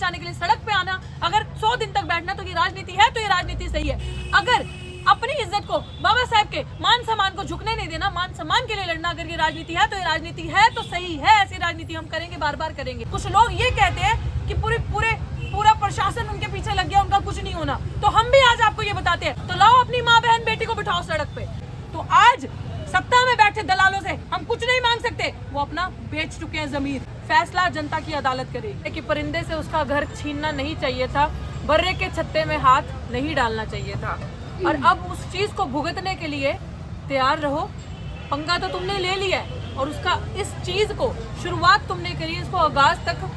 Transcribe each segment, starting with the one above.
बचाने के लिए सड़क पे आना, अगर 100 दिन तक बैठना तो ये राजनीति है, तो ये राजनीति सही है। अगर अपनी इज्जत को, बाबा साहब के मान सम्मान को झुकने नहीं देना, मान सम्मान के लिए लड़ना, अगर ये राजनीति है तो ये राजनीति है, तो सही है। ऐसी राजनीति हम करेंगे, बार बार करेंगे। कुछ लोग ये कहते हैं कि पूरा प्रशासन उनके पीछे लग गया, उनका कुछ नहीं होना, तो हम भी आज आपको ये बताते हैं, तो लाओ अपनी माँ बहन बेटी को बिठाओ सड़क पे। तो आज सत्ता में बैठे दलालों से हम कुछ नहीं मांग सकते, वो अपना बेच चुके हैं जमीन। फैसला जनता की अदालत करेगी कि परिंदे से उसका घर छीनना नहीं चाहिए था, बर्रे के छत्ते में हाथ नहीं डालना चाहिए था, और अब उस चीज को भुगतने के लिए तैयार रहो। पंगा तो तुमने ले लिया है और उसका इस चीज को शुरुआत तुमने करी, इसको आगाज तक,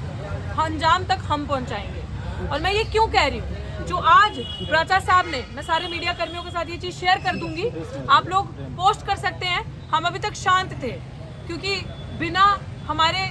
अंजाम तक हम पहुंचाएंगे। और मैं ये क्यों कह रही हूँ, जो आज प्राचार्य साहब ने, मैं सारे मीडिया कर्मियों के साथ ये चीज शेयर कर दूंगी, आप लोग पोस्ट कर सकते हैं। हम अभी तक शांत थे क्योंकि बिना हमारे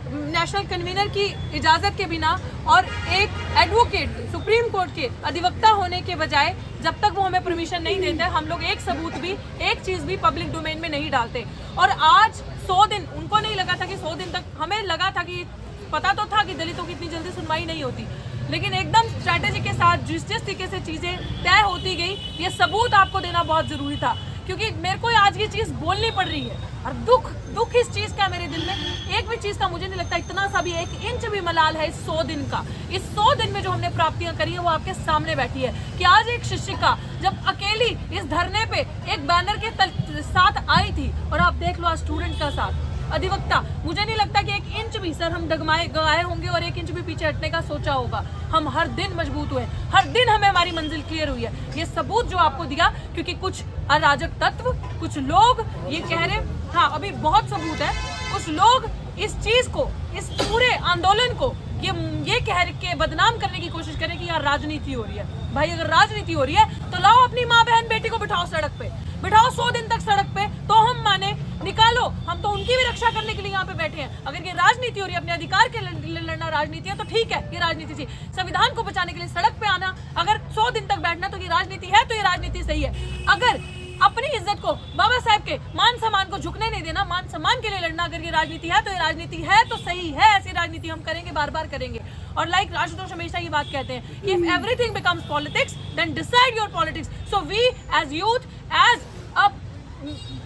नेशनल कन्वीनर की इजाजत के बिना और एक एडवोकेट सुप्रीम कोर्ट के अधिवक्ता होने के बजाय, जब तक वो हमें परमिशन नहीं देते, हम लोग एक सबूत भी, एक चीज भी पब्लिक डोमेन में नहीं डालते। और आज 100 दिन, उनको नहीं लगा था कि 100 दिन तक, हमें लगा था कि पता तो था कि दलितों की इतनी जल्दी सुनवाई नहीं होती, लेकिन एकदम स्ट्रैटेजी के साथ जिस तरीके से चीजें तय होती गई, ये सबूत आपको देना बहुत जरूरी था। क्योंकि मेरे को आज ये चीज बोलनी पड़ रही है और दुख इस चीज का मेरे दिल में, एक भी चीज का मुझे नहीं लगता इतना सा भी 1 इंच भी मलाल है इस 100 दिन का। इस 100 दिन में जो हमने प्राप्तियां करी है वो आपके सामने बैठी है कि आज एक शिक्षिका जब अकेली इस धरने पे एक बैनर के साथ आई थी, और आप देख लो आज स्टूडेंट का साथ, अधिवक्ता, मुझे नहीं लगता कि 1 इंच भी सर हम गवाए होंगे और 1 इंच भी पीछे हटने का सोचा होगा। हम हर दिन मजबूत हुए, हर दिन हमें हमारी मंजिल क्लियर हुई है। ये सबूत जो आपको दिया, क्योंकि कुछ अराजक तत्व, कुछ लोग ये कह रहे, हाँ अभी बहुत सबूत है, कुछ लोग इस चीज को, इस पूरे आंदोलन को ये कह के बदनाम करने की कोशिश करें कि यार राजनीति हो रही है। भाई अगर राजनीति हो रही है तो लाओ अपनी माँ बहन बेटी को बिठाओ सड़क पे, बिठाओ 100 दिन तक सड़क पे, तो हम माने, निकालो, हम तो उनकी भी रक्षा करने के लिए यहाँ पे बैठे हैं। अगर ये राजनीति हो रही है, अपने अधिकार के लिए लड़ना राजनीति है, तो ठीक है, ये राजनीति थी। संविधान को बचाने के लिए सड़क पे आना, अगर 100 दिन तक बैठना तो ये राजनीति है, तो ये राजनीति सही है। अगर अपनी इज्जत को, बाबा साहब के मान सम्मान को झुकने नहीं देना, मान सम्मान के लिए लड़ना, अगर ये राजनीति है तो ये राजनीति है, तो सही है। ऐसी राजनीति हम करेंगे, बार बार करेंगे। और लाइक आशुतोष हमेशा ये बात कहते हैं कि if everything becomes politics then decide your politics. So we as youth, as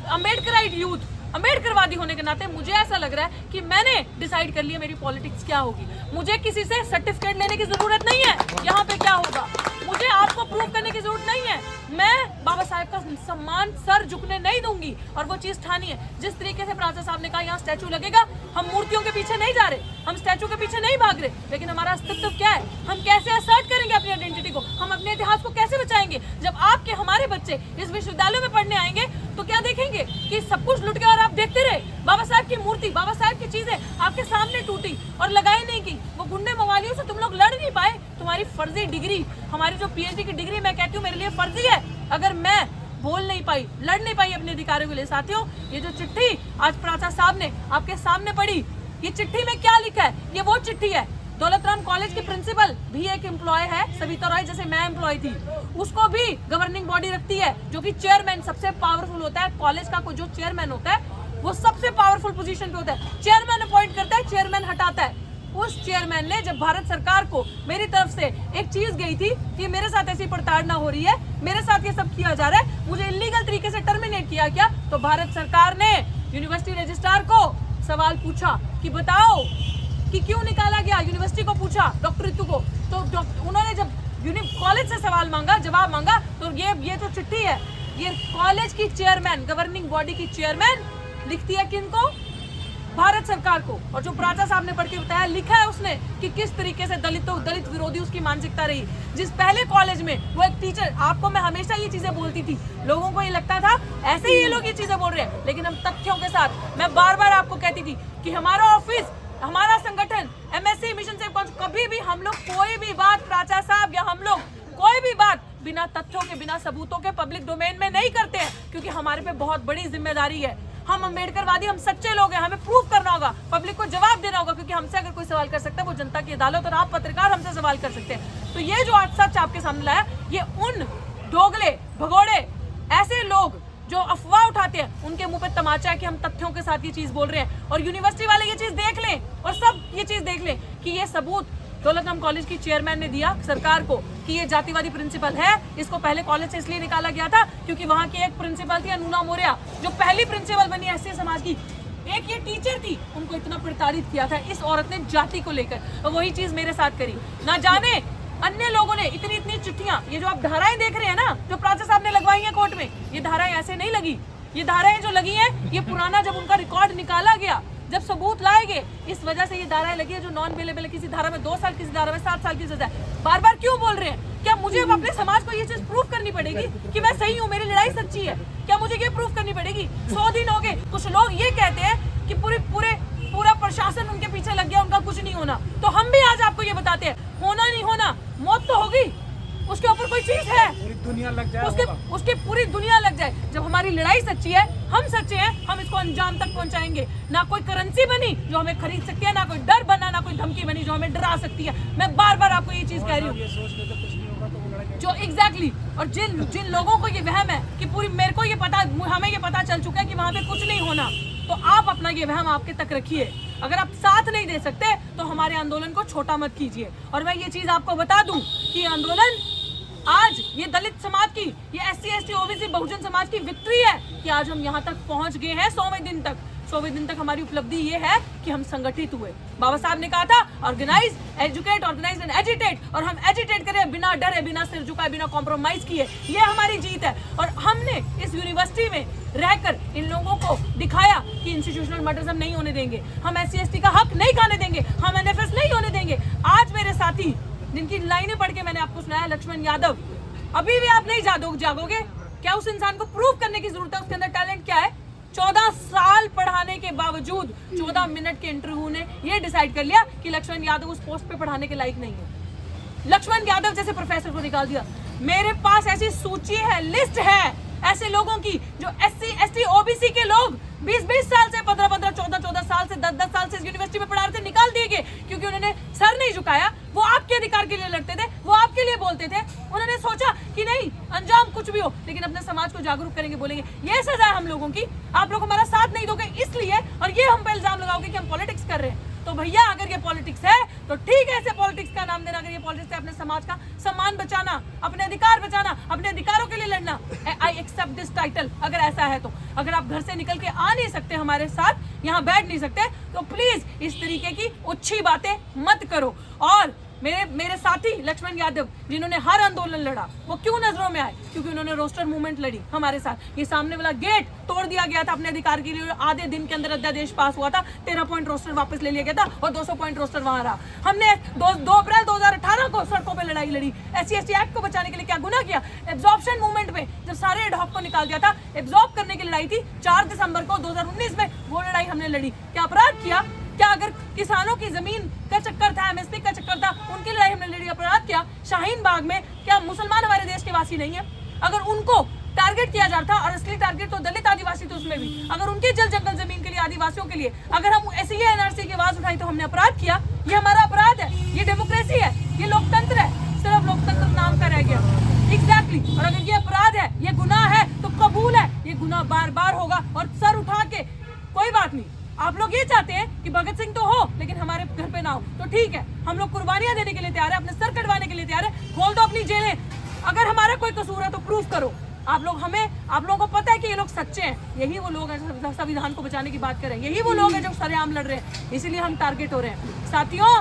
Ambedkarite youth, अम्बेडकरवादी होने के नाते मुझे ऐसा लग रहा है कि मैंने डिसाइड कर लिया मेरी पॉलिटिक्स क्या होगी। मुझे किसी से सर्टिफिकेट लेने की जरूरत नहीं है यहाँ पे क्या होगा, मुझे आपको प्रूव करने की जरूरत नहीं है। मैं बाबा साहब का सम्मान सर झुकने नहीं दूंगी, और वो चीज ठानी है। जिस तरीके से प्राचार्य साहब ने कहा यहाँ स्टैचू लगेगा, हम मूर्तियों के पीछे नहीं जा रहे, हम स्टैचू के पीछे नहीं भाग रहे, लेकिन हमारा अस्तित्व क्या है, हम कैसे असर्ट करेंगे अपनी आइडेंटिटी को, हम अपने इतिहास को कैसे बचाएंगे। जब आपके हमारे बच्चे इस विश्वविद्यालय में पढ़ने आएंगे तो क्या देखेंगे कि सब कुछ लुट गया और आप देखते रहे। बाबा साहब की मूर्ति, बाबा साहब की चीजें आपके सामने टूटी और लगाई नहीं की, वो गुंडे मवालियों से तुम लोग लड़ नहीं पाए। तुम्हारी फर्जी डिग्री, हमारी जो पीएचडी की डिग्री, मैं कहती हूँ मेरे लिए फर्जी है। अगर मैं बोल नहीं पाई, लड़ नहीं पाई अपने अधिकारों के लिए, साथियों ये जो चिट्ठी आज प्राचार्य साहब ने आपके सामने पढ़ी, ये चिट्ठी में क्या लिखा है, ये वो चिट्ठी है। दौलत राम कॉलेज की प्रिंसिपल भी एक एम्प्लॉय है, सविता रॉय जैसे मैं एम्प्लॉय थी, उसको भी गवर्निंग बॉडी रखती है, जो कि चेयरमैन सबसे पावरफुल होता है कॉलेज का। कोई जो चेयरमैन होता है वो सबसे पावरफुल पोजीशन पे होता है। चेयरमैन अपॉइंट करता है, चेयरमैन हटाता है। उस चेयरमैन ने जब भारत सरकार को मेरी तरफ से एक चीज गई थी कि मेरे साथ ऐसी प्रताड़ना हो रही है, मेरे साथ ये सब किया जा रहा है, मुझे इलीगल तरीके से टर्मिनेट किया क्या, तो भारत सरकार ने यूनिवर्सिटी रजिस्ट्रार को सवाल पूछा कि बताओ कि क्यों निकाला गया। यूनिवर्सिटी को पूछा, डॉक्टर रितु को, तो उन्होंने जब कॉलेज से सवाल मांगा, जवाब मांगा, तो ये जो चिट्ठी है ये कॉलेज की चेयरमैन, गवर्निंग बॉडी की चेयरमैन लिखती है किनको, भारत सरकार को। और जो प्राचार्य साहब ने पढ़ के बताया, लिखा है उसने कि किस तरीके से दलित विरोधी उसकी मानसिकता रही। जिस पहले कॉलेज में वो एक टीचर, आपको मैं हमेशा ये चीजें बोलती थी, लोगों को ये लगता था ऐसे ही ये लोग ये चीजें बोल रहे हैं, लेकिन हम तथ्यों के साथ, मैं बार बार आपको कहती थी कि हमारा ऑफिस, हमारा संगठन एमएससी मिशन से कभी भी हम लोग कोई भी बात, प्राचार्य साहब या हम लोग कोई भी बात बिना तथ्यों के, बिना सबूतों के पब्लिक डोमेन में नहीं करते हैं, क्योंकि हमारे पे बहुत बड़ी जिम्मेदारी है। हम अम्बेडकरवादी, हम सच्चे लोग हैं, हमें प्रूफ करना होगा, पब्लिक को जवाब देना होगा, क्योंकि हमसे अगर कोई सवाल कर सकता है वो जनता की अदालत, और आप पत्रकार हमसे सवाल कर सकते हैं। तो ये जो आज सच आपके सामने लाया, ये उन दोगले भगोड़े ऐसे लोग जो अफवाह उठाते हैं, उनके मुंह पे तमाचा है कि हम तथ्यों के साथ ये चीज बोल रहे हैं। और यूनिवर्सिटी वाले ये चीज देख लें और सब ये चीज देख लें कि ये सबूत दौलतराम कॉलेज की चेयरमैन ने दिया सरकार को कि ये जातिवादी प्रिंसिपल है। इसको पहले कॉलेज से इसलिए निकाला गया था क्योंकि वहां की एक प्रिंसिपल थी अनूना मौर्य, जो पहली प्रिंसिपल बनी एससी समाज की। एक ये टीचर थी, उनको इतना प्रताड़ित किया था इस औरत ने जाति को लेकर, और वही चीज मेरे साथ करी। ना जाने अन्य लोगों ने इतनी चिट्ठियां, ये जो आप धाराएं देख रहे हैं ना, जो प्राचा साहब ने लगवाई है कोर्ट में, ये धाराएं ऐसे नहीं लगी। ये धाराएं जो लगी हैं, ये पुराना जब उनका रिकॉर्ड निकाला गया, जब सबूत लाए गए, इस वजह से ये धाराएं लगी है जो नॉन अवेलेबल है। किसी धारा में 2 साल, किसी धारा में 7 साल की सजा है। बार बार क्यों बोल रहे हैं? क्या मुझे अपने समाज को ये चीज प्रूव करनी पड़ेगी कि मैं सही हूँ, मेरी लड़ाई सच्ची है? क्या मुझे ये प्रूव करनी पड़ेगी? 100 दिन हो गए, कुछ लोग ये कहते हैं कि पूरा प्रशासन उनके पीछे लग गया, उनका कुछ नहीं होना। तो हम भी आज आपको ये बताते हैं, होना नहीं होना, मौत तो होगी, उसके ऊपर कोई चीज है, पूरी दुनिया लग जाए, उसके पूरी दुनिया लग जाए। जब हमारी लड़ाई सच्ची है, हम सच्चे हैं, हम इसको अंजाम तक पहुंचाएंगे। ना कोई करेंसी बनी जो हमें खरीद सकती है, ना कोई डर बना, ना कोई धमकी बनी जो हमें डरा सकती है। मैं बार बार आपको ये चीज कह रही हूँ जो एग्जैक्टली और जिन लोगों को ये वहम है कि पूरी मेरे को ये पता, हमें ये पता चल चुका है कि वहां पे कुछ नहीं होना, तो आप अपना ये वहम आपके तक रखिए। अगर आप साथ नहीं दे सकते तो हमारे आंदोलन को छोटा मत कीजिए। और मैं ये चीज आपको बता दूं कि आंदोलन आज ये दलित समाज की, ये SC ST OBC Bahujan Samaj की विक्ट्री है कि आज हम यहाँ तक पहुंच गए हैं। 100वें दिन तक हमारी उपलब्धि ये है कि हम संगठित हुए। बाबा साहब ने कहा था organise, educate, organise and agitate, और हम एजिटेट करें बिना डरे, बिना सिर झुकाए, बिना कॉम्प्रोमाइज किए। ये हमारी जीत है। और हमने इस यूनिवर्सिटी में रहकर इन लोगों को दिखाया कि इंस्टीट्यूशनल मर्डर्स हम नहीं होने देंगे, हम SC ST का हक नहीं खाने देंगे, हम NFS नहीं होने देंगे। आज मेरे साथी जिनकी लाइनें पढ़ के मैंने आपको सुनाया, लक्ष्मण यादव, अभी भी आप नहीं जागोगे क्या? उस इंसान को प्रूव करने की जरूरत है उसके अंदर टैलेंट क्या है। 14 साल पढ़ाने के बावजूद 14 मिनट के इंटरव्यू ने ये डिसाइड कर लिया कि लक्ष्मण यादव उस पोस्ट पे पढ़ाने के लायक नहीं है। लक्ष्मण यादव जैसे प्रोफेसर को निकाल दिया। मेरे पास ऐसी सूची है, लिस्ट है ऐसे लोगों की जो SC ST OBC के लोग 20-20 साल से, 15-15, 14-14 साल से, 10-10 साल से इस यूनिवर्सिटी में पढ़ा रहे थे, निकाल दिए गए क्योंकि उन्होंने सर नहीं झुकाया। वो आपके अधिकार के लिए लड़ते थे, वो आपके लिए बोलते थे। उन्होंने सोचा कि नहीं, अंजाम कुछ भी हो लेकिन अपने समाज को जागरूक करेंगे, बोलेंगे। ये सजा है हम लोगों की। आप लोग हमारा साथ नहीं दोगे इसलिए, और ये हम पे इल्जाम लगाओगे कि हम पॉलिटिक्स कर रहे हैं। तो भैया अगर ये पॉलिटिक्स है तो ठीक है, ऐसे पॉलिटिक्स का नाम देना। अगर ये पॉलिटिक्स है अपने समाज का सम्मान बचाना, अपने अधिकार बचाना, अपने अधिकारों के लिए लड़ना, आई एक्सेप्ट दिस टाइटल। अगर ऐसा है तो अगर आप घर से निकल के आ नहीं सकते, हमारे साथ यहाँ बैठ नहीं सकते, तो प्लीज इस तरीके की उच्छी बातें मत करो। और मेरे साथी लक्ष्मण यादव जिन्होंने हर आंदोलन लड़ा, वो क्यों नजरों में आए? क्योंकि उन्होंने रोस्टर मूवमेंट लड़ी हमारे साथ। ये सामने वाला गेट तोड़ दिया गया था अपने अधिकार के लिए, आधे दिन के अंदर अध्यादेश पास हुआ था, 13 पॉइंट रोस्टर वापस ले लिया गया था और 200 पॉइंट रोस्टर वहां रहा। हमने 2 अप्रैल 2018 को सड़कों पर लड़ाई लड़ी। SC ST एक्ट को बचाने के लिए क्या गुनाह किया? एब्जॉर्प्शन मूवमेंट में जब सारे एडहॉक को निकाल दिया था, एब्जॉर्ब करने की लड़ाई थी। 4 दिसंबर को 2019 में वो लड़ाई हमने लड़ी। क्या अपराध किया? क्या अगर किसानों की जमीन का चक्कर था, MSP का चक्कर था, उनकी लड़ाई हमने लड़ी? अपराध किया? शाहीन बाग में क्या मुसलमान हमारे देश के वासी नहीं है? अगर उनको टारगेट किया जा रहा था, और असली टारगेट तो दलित आदिवासी थे उसमें भी, अगर उनके जल जंगल जमीन के लिए, आदिवासियों के लिए अगर हम SC NRC की आवाज उठाई तो हमने अपराध किया। ये हमारा अपराध है, ये डेमोक्रेसी है, ये लोकतंत्र है। सिर्फ लोकतंत्र नाम का रह गया। एग्जैक्टली। और अगर ये अपराध है, ये गुनाह है, तो कबूल है, ये गुनाह बार बार होगा। और सर उठा के कोई बात नहीं, आप लोग ये चाहते हैं कि भगत सिंह तो हो लेकिन हमारे घर पे ना हो, तो ठीक है, हम लोग कुर्बानियां देने के लिए तैयार है, अपने सर कटवाने के लिए तैयार है। खोल दो अपनी जेलें। अगर हमारा कोई कसूर है तो प्रूफ करो। आप लोगों को पता है कि ये लोग सच्चे हैं। यही वो लोग हैं संविधान को बचाने की बात कर रहे हैं, यही वो लोग हैं जो सरेआम लड़ रहे हैं, इसीलिए हम टारगेट हो रहे हैं। साथियों,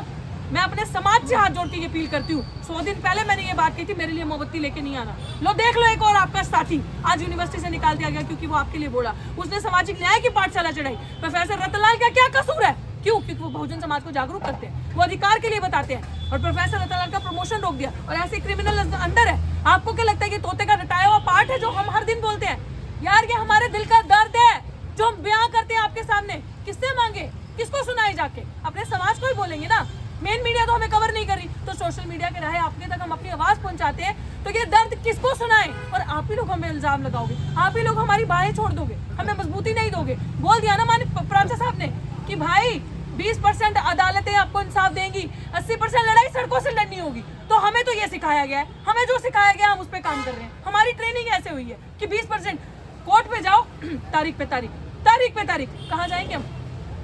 मैं अपने समाज से हाथ जोड़ के ये अपील करती हूँ। 100 दिन पहले मैंने ये बात की थी, मेरे लिए मोमबत्ती लेके नहीं आना। लो देख लो, एक और आपका साथी आज यूनिवर्सिटी से निकाल दिया गया क्योंकि वो आपके लिए बोला। उसने सामाजिक न्याय की पाठशाला चढ़ाई। प्रोफेसर रतनलाल का क्या कसूर है? क्यों? क्योंकि वो बहुजन समाज को जागरूक करते हैं, वो अधिकार के लिए बताते हैं। और प्रोफेसर रतनलाल का प्रमोशन रोक दिया। और ऐसे क्रिमिनल अंदर है। आपको क्या लगता है कि तोते का रटाया हुआ पाठ है जो हम हर दिन बोलते हैं? यार ये हमारे दिल का दर्द है जो हम बयां करते हैं आपके सामने। किससे मांगे, किसको सुनाए? जाके अपने समाज को ही बोलेंगे ना। मेन मीडिया तो हमें कवर नहीं कर रही, तो सोशल मीडिया के राहे आपके तक हम अपनी आवाज पहुंचाते हैं, तो ये दर्द किसको सुनाए? और आप ही लोग हमें इल्जाम लगाओगे, आप ही लोग हमारी बाहें छोड़ दोगे, हमें मजबूती नहीं दोगे। बोल दिया ना माननीय प्राचा साहब ने कि भाई 20% अदालतें आपको इंसाफ देंगी, 80% लड़ाई सड़कों से लड़नी होगी। तो हमें तो ये सिखाया गया है, हमें जो सिखाया गया हम उस पर काम कर रहे हैं। हमारी ट्रेनिंग ऐसे हुई है कि 20% कोर्ट पे जाओ, तारीख पे तारीख, तारीख पे तारीख, कहाँ जाएंगे हम?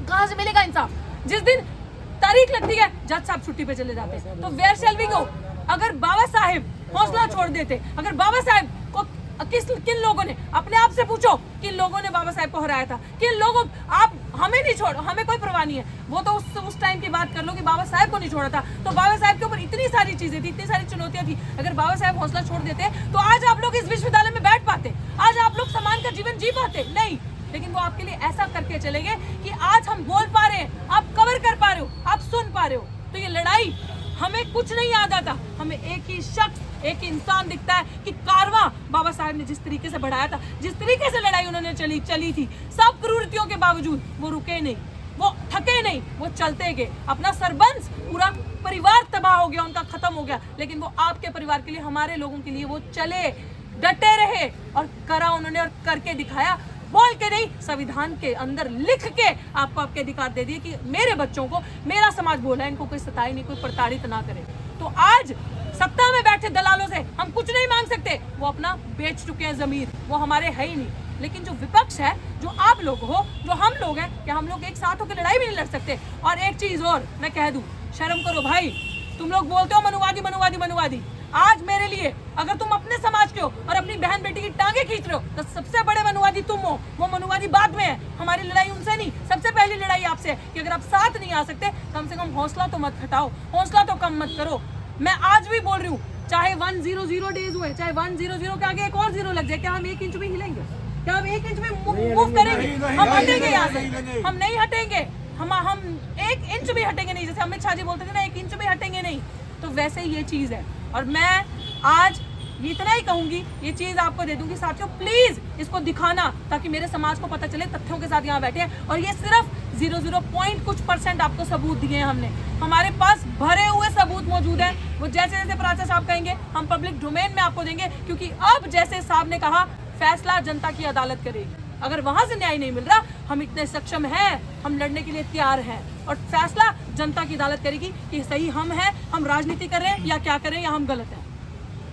कहाँ से मिलेगा इंसाफ? जिस दिन तारीख लगती है, जज साहब छुट्टी पे चले जाते हैं। तो वेयर शैल वी गो? अगर बाबा साहेब हौसला छोड़ देते, अगर बाबा साहेब को किन लोगों ने, अपने आप से पूछो किन लोगों ने बाबा साहेब को हराया था, किन लोगों, आप हमें नहीं छोड़ो, हमें कोई परवाह नहीं है, वो तो उस टाइम की बात कर लो कि बाबा साहेब को नहीं छोड़ा था। तो बाबा साहेब के ऊपर इतनी सारी चीजें थी, इतनी सारी चुनौतियां थी, अगर बाबा साहेब हौसला छोड़ देते तो आज आप लोग इस विश्वविद्यालय में बैठ पाते, आज आप लोग समान का जीवन जी पाते नहीं। लेकिन वो आपके लिए ऐसा करके चले गए कि आज हम बोल पा रहे हैं, आप कवर कर पा रहे हो, आप सुन पा रहे हो। तो ये लड़ाई हमें कुछ नहीं याद आता, हमें एक ही शख्स, एक इंसान दिखता है कि कारवां बाबा साहब ने जिस तरीके से बढ़ाया था, जिस तरीके से लड़ाई उन्होंने चली थी, सब क्रूरतियों के बावजूद वो रुके नहीं, वो थके नहीं, वो चलते गए। अपना सरबंस, पूरा परिवार तबाह हो गया, उनका खत्म हो गया, लेकिन वो आपके परिवार के लिए, हमारे लोगों के लिए वो चले, डटे रहे और करा उन्होंने, और करके दिखाया। बोल के नहीं, संविधान के अंदर लिख के आपको आपके अधिकार दे दिए कि मेरे बच्चों को मेरा समाज बोला है, इनको कोई सताई नहीं, कोई प्रताड़ित ना करे। तो आज सत्ता में बैठे दलालों से हम कुछ नहीं मांग सकते, वो अपना बेच चुके हैं जमीर, वो हमारे है ही नहीं। लेकिन जो विपक्ष है, जो आप लोग हो, जो हम लोग हैं, क्या हम लोग एक साथ होकर लड़ाई भी नहीं लड़ सकते? और एक चीज और मैं कह दूं, शर्म करो भाई, तुम लोग बोलते हो मनुवादी मनुवादी मनुवादी। आज मेरे लिए, अगर तुम अपने समाज के हो और अपनी बहन बेटी की टांगे खींच रहे हो, तो सबसे बड़े मनुवादी तुम हो, वो मनुवादी बाद में है। हमारी लड़ाई उनसे नहीं, सबसे पहली लड़ाई आपसे है कि अगर आप साथ नहीं आ सकते, कम से कम हौसला तो मत घटाओ, हौसला तो कम मत करो। मैं आज भी बोल रही हूँ, चाहे 100 डेज हुए, चाहे 100 के आगे एक और जीरो लग जाए, क्या हम 1 इंच भी हिलेंगे? क्या हम 1 इंच भी मूव करेंगे? हम हटेंगे यहाँ से? हम नहीं हटेंगे, हम 1 इंच भी हटेंगे नहीं। जैसे अमित शाह जी बोलते थे ना, 1 इंच भी हटेंगे नहीं, तो वैसे ही ये चीज है। और मैं आज इतना ही कहूंगी, ये चीज आपको दे दूंगी साथियों, प्लीज इसको दिखाना, ताकि मेरे समाज को पता चले, तथ्यों के साथ यहाँ बैठे हैं। और ये सिर्फ 0.कुछ% आपको सबूत दिए हैं हमने, हमारे पास भरे हुए सबूत मौजूद हैं। वो जैसे जैसे प्राचा साहब कहेंगे, हम पब्लिक डोमेन में आपको देंगे, क्योंकि अब जैसे साहब ने कहा, फैसला जनता की अदालत करेगी। अगर वहां से न्याय नहीं मिल रहा, हम इतने सक्षम हैं, हम लड़ने के लिए तैयार हैं, और फैसला जनता की अदालत करेगी कि सही हम हैं, हम राजनीति कर रहे हैं या क्या करें, या हम गलत हैं।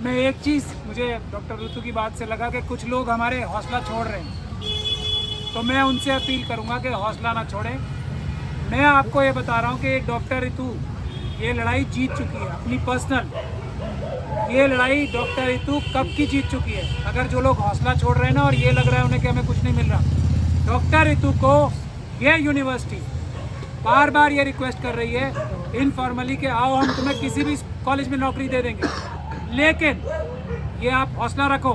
मैं एक चीज़, मुझे डॉक्टर ऋतु की बात से लगा कि कुछ लोग हमारे हौसला छोड़ रहे हैं, तो मैं उनसे अपील करूंगा कि हौसला ना छोड़ें। मैं आपको ये बता रहा हूँ कि डॉक्टर ऋतु ये लड़ाई जीत चुकी है, अपनी पर्सनल ये लड़ाई डॉक्टर ऋतु कब की जीत चुकी है। अगर जो लोग हौसला छोड़ रहे हैं ना, और ये लग रहा है उन्हें कि हमें कुछ नहीं मिल रहा, डॉक्टर ऋतु को ये यूनिवर्सिटी बार बार ये रिक्वेस्ट कर रही है इनफॉर्मली कि आओ, हम तुम्हें किसी भी कॉलेज में नौकरी दे देंगे। लेकिन ये आप हौसला रखो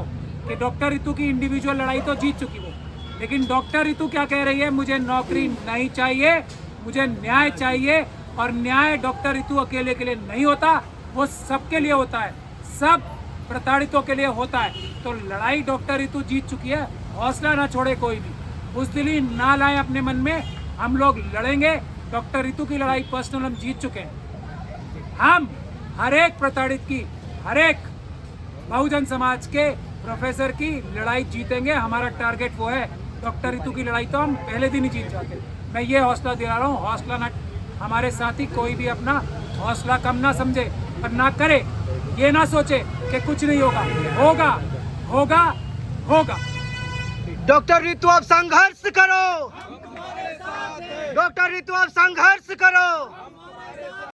कि डॉक्टर ऋतु की इंडिविजुअल लड़ाई तो जीत चुकी वो, लेकिन डॉक्टर ऋतु क्या कह रही है, मुझे नौकरी नहीं चाहिए, मुझे न्याय चाहिए। और न्याय डॉक्टर ऋतु अकेले के लिए नहीं होता, वो सबके लिए होता है, सब प्रताड़ितों के लिए होता है। तो लड़ाई डॉक्टर ऋतु जीत चुकी है, हौसला ना छोड़े कोई भी, बुज़दिली ना लाए अपने मन में, हम लोग लड़ेंगे। डॉक्टर ऋतु की लड़ाई पर्सनल हम जीत चुके हैं। हम हर एक प्रताड़ित की, हर एक बहुजन समाज के प्रोफेसर की लड़ाई जीतेंगे, हमारा टारगेट वो है। डॉक्टर ऋतु की लड़ाई तो हम पहले दिन ही जीत जाते। मैं ये हौसला दिला रहा हूँ, हौसला ना, हमारे साथी कोई भी अपना हौसला कम ना समझे और ना करे, ये ना सोचे कि कुछ नहीं होगा, होगा होगा होगा। डॉक्टर ऋतु अब संघर्ष करो, डॉक्टर ऋतु अब संघर्ष करो।